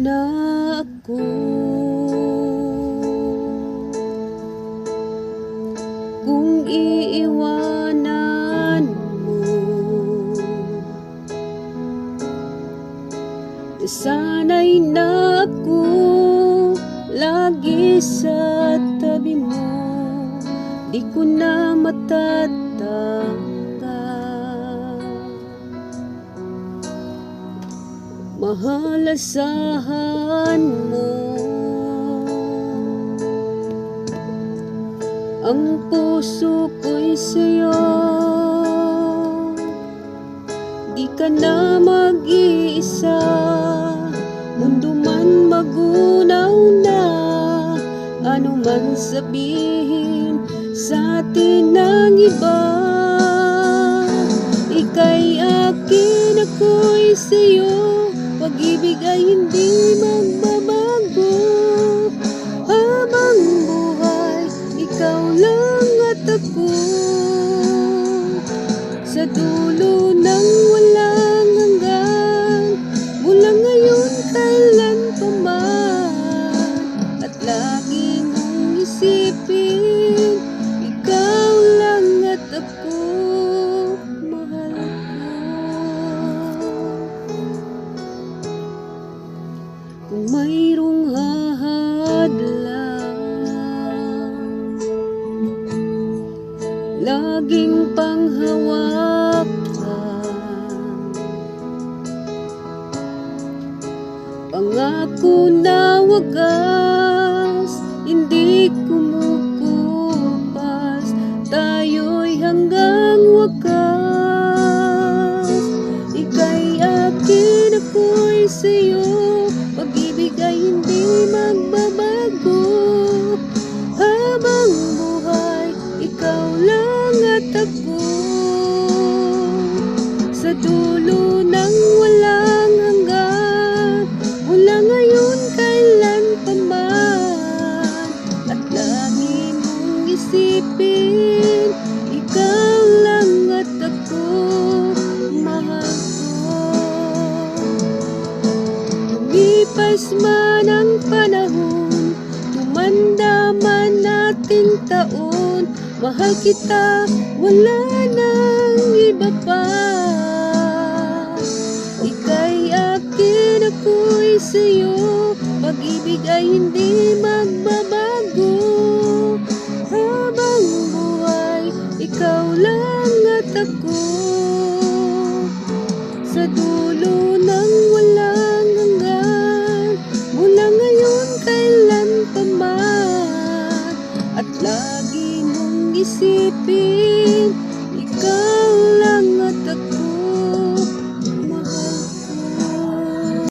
na ako. Kung iiwanan mo, sana'y na ako lagi sa tabi mo. Di ko na matatangka. Mahal, asahan mo ang puso ko'y sa'yo. Di ka na mag-iisa, mundo man magunaw na, ano man sabihin sa atin ng iba. Ika'y akin, ako'y sa'yo, pag-ibig ay hindi magbabago. Habang buhay, ikaw lang at ako, sa dulo ng walang hanggan, mula ngayon kailan pa man. At lagi mong isipin, ikaw lang at ako, mahal ko. Kung mayroong hahadlang, laging panghawakan, pangako na wagas, hindi kumukupas, tayo'y hanggang wakas. Ika'y akin, ako'y sa'yo, pag-ibig ay hindi magbabago. Habang buhay, ikaw lang at ako, sa dulo ng walang hanggan, mula ngayon kailan pa man. At lagi mong isipin, ikaw lang at ako, mahal ko. Lumipas man ang panahon, tumanda man nating taon, mahal kita, wala nang iba pa. Ika'y akin, ako'y sa'yo, pag-ibig ay hindi magbabago. Habang buhay, ikaw lang at ako, sa dulo ng walang hanggan, mula ngayon kailan pa man. At lagi mong isipin, ikaw